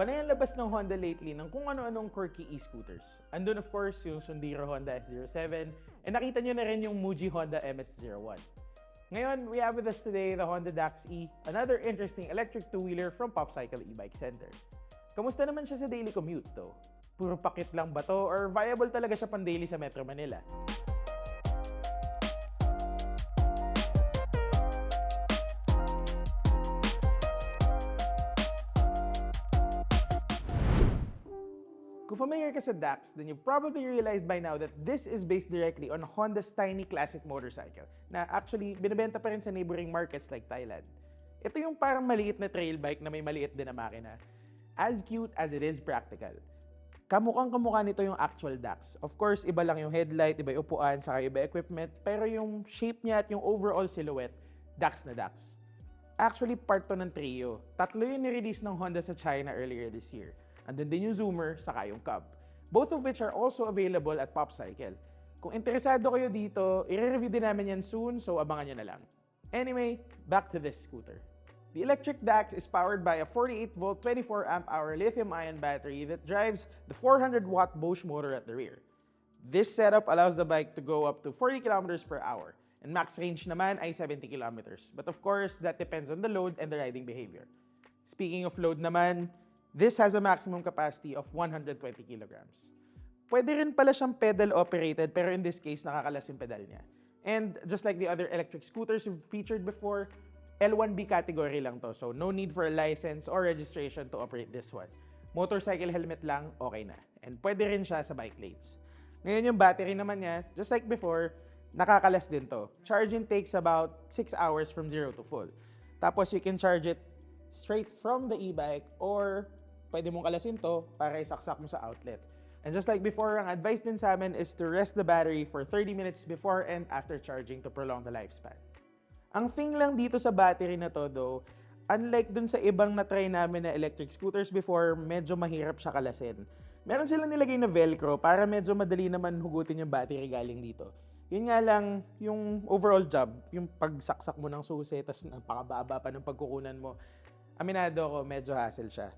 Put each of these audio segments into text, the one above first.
Panay ang labas ng Honda lately ng kung ano-anong quirky e-scooters. Andun of course yung Sundiro Honda S07 and nakita nyo na rin yung Muji Honda MS01. Ngayon, we have with us today the Honda Dax-E, another interesting electric two-wheeler from Popcycle E-Bike Center. Kamusta naman siya sa daily commute though? Puro pakit lang ba to or viable talaga siya pang daily sa Metro Manila? Kung familiar ka sa Dax, then you probably realized by now that this is based directly on Honda's tiny classic motorcycle na actually binibenta pa rin sa neighboring markets like Thailand. Ito yung parang maliit na trail bike na may maliit din na makina. As cute as it is practical. Kamukhang-kamukha nito yung actual Dax. Of course, iba lang yung headlight, iba yung upuan, saka iba equipment, pero yung shape niya at yung overall silhouette, Dax na Dax. Actually, part to ng trio. Tatlo yung nirelease ng Honda sa China earlier this year. Andun din yung Zoomer, saka yung Cub. Both of which are also available at Popcycle. Kung interesado kayo dito, i-review din namin yan soon, so abangan nyo na lang. Anyway, back to this scooter. The electric Dax is powered by a 48-volt, 24-amp-hour lithium-ion battery that drives the 400-watt Bosch motor at the rear. This setup allows the bike to go up to 40 kilometers per hour, and max range naman ay 70 kilometers. But of course, that depends on the load and the riding behavior. Speaking of load naman, this has a maximum capacity of 120 kilograms. Pwede rin pala siyang pedal-operated, pero in this case, nakakalas yung pedal niya. And just like the other electric scooters we've featured before, L1B category lang to, so no need for a license or registration to operate this one. Motorcycle helmet lang, okay na. And pwede rin siya sa bike lanes. Ngayon yung battery naman niya, just like before, nakakalas din to. Charging takes about 6 hours from 0 to full. Tapos you can charge it straight from the e-bike or pwede mong kalasin to para isaksak mo sa outlet. And just like before, ang advice din sa amin is to rest the battery for 30 minutes before and after charging to prolong the lifespan. Ang thing lang dito sa battery na to though, unlike dun sa ibang na-try namin na electric scooters before, medyo mahirap siya kalasin. Meron silang nilagay na velcro para medyo madali naman hugutin yung battery galing dito. Yun nga lang, yung overall job, yung pagsaksak mo ng susi, tas napakababa pa ng pagkukunan mo, aminado ko, medyo hassle siya.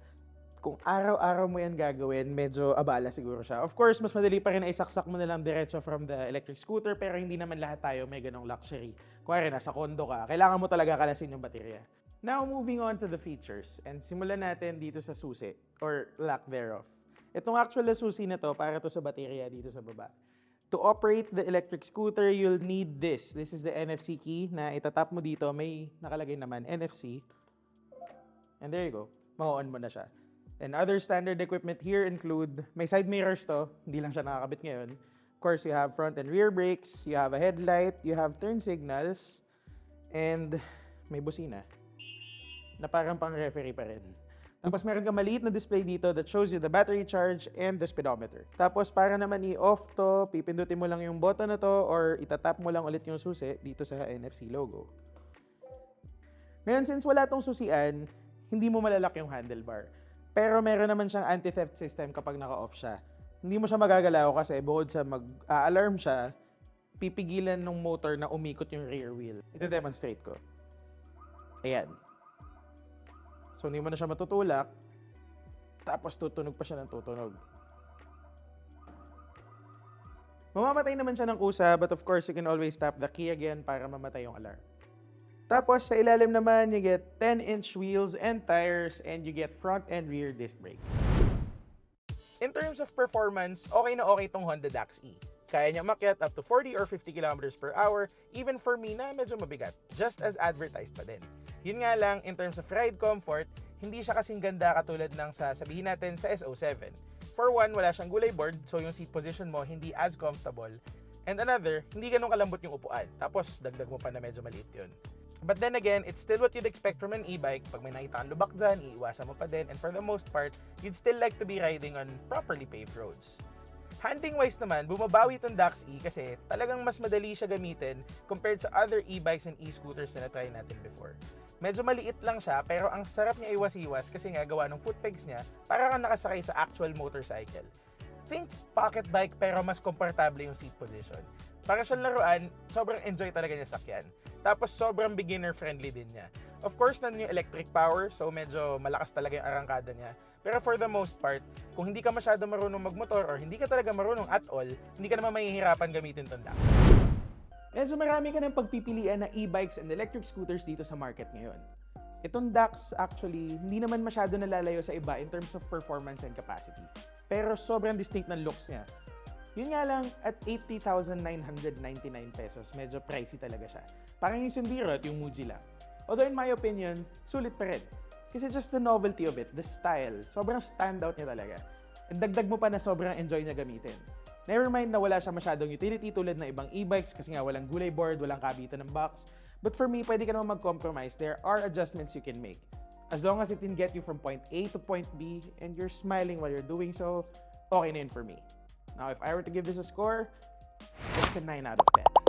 Kung araw-araw mo yan gagawin, medyo abala siguro siya. Of course, mas madali pa rin na isaksak mo na lang diretso from the electric scooter, pero hindi naman lahat tayo may ganong luxury. Kung nasa kondo ka, kailangan mo talaga kalasin yung baterya. Now, moving on to the features. And simulan natin dito sa susi, or lack thereof. Itong actual na susi na to, para to sa baterya dito sa baba. To operate the electric scooter, you'll need this. This is the NFC key na itatap mo dito. May nakalagay naman, NFC. And there you go. Ma-on mo na siya. And other standard equipment here include, may side mirrors to, hindi lang siya nakakabit ngayon. Of course, you have front and rear brakes, you have a headlight, you have turn signals, and may busina na parang pang-referee pa rin. Tapos meron kang maliit na display dito that shows you the battery charge and the speedometer. Tapos para naman i-off to, pipindutin mo lang yung button na to or itatap mo lang ulit yung susi dito sa NFC logo. Ngayon, since wala tong susian, hindi mo malalak yung handlebar. Pero meron naman siyang anti-theft system kapag naka-off siya. Hindi mo siya magagalaw kasi bukod sa mag-alarm siya, pipigilan ng motor na umikot yung rear wheel. Ito demonstrate ko. Ayan. So hindi mo na siya matutulak, tapos tutunog pa siya ng tutunog. Mamamatay naman siya ng kusa, but of course you can always tap the key again para mamatay yung alarm. Tapos sa ilalim naman, you get 10-inch wheels and tires and you get front and rear disc brakes. In terms of performance, okay na okay itong Honda Dax-E. Kaya niya umakyat up to 40 or 50 kilometers per hour, even for me na medyo mabigat, just as advertised pa din. Yun nga lang, in terms of ride comfort, hindi siya kasing ganda katulad ng sabihin natin sa S07. For one, wala siyang gulay board, so yung seat position mo hindi as comfortable. And another, hindi ganun kalambot yung upuan. Tapos, dagdag mo pa na medyo maliit yun. But then again, it's still what you'd expect from an e-bike. Pag may nakita kang lubak dyan, iiwasan mo pa din. And for the most part, you'd still like to be riding on properly paved roads. Handling-wise naman, bumabawi itong Dax-E kasi talagang mas madali siya gamitin compared sa other e-bikes and e-scooters na na-try natin before. Medyo maliit lang siya, pero ang sarap niya iwas-iwas kasi nga gawa ng foot pegs niya para kang nakasakay sa actual motorcycle. Think pocket bike pero mas komportable yung seat position. Para siyang laruan, sobrang enjoy talaga niya sakyan. Tapos sobrang beginner-friendly din niya. Of course, nandun yung electric power, so medyo malakas talaga yung arangkada niya. Pero for the most part, kung hindi ka masyado marunong magmotor or hindi ka talaga marunong at all, hindi ka naman mahihirapan gamitin tong DAX. Medyo marami ka ng pagpipilian na e-bikes and electric scooters dito sa market ngayon. Itong DAX actually, hindi naman masyado nalalayo sa iba in terms of performance and capacity. Pero sobrang distinct ng looks niya. Yun nga lang, at 80,999 pesos, medyo pricey talaga siya. Parang yung Sendero at yung Muji lang. Although in my opinion, sulit pa rin. Kasi just the novelty of it, the style, sobrang standout niya talaga. And dagdag mo pa na sobrang enjoy niya gamitin. Never mind na wala siya masyadong utility tulad ng ibang e-bikes kasi nga walang gulay board, walang kabitan ng box. But for me, pwede ka naman mag-compromise. There are adjustments you can make. As long as it can get you from point A to point B and you're smiling while you're doing so, okay na yun for me. Now, if I were to give this a score, it's a 9 out of 10.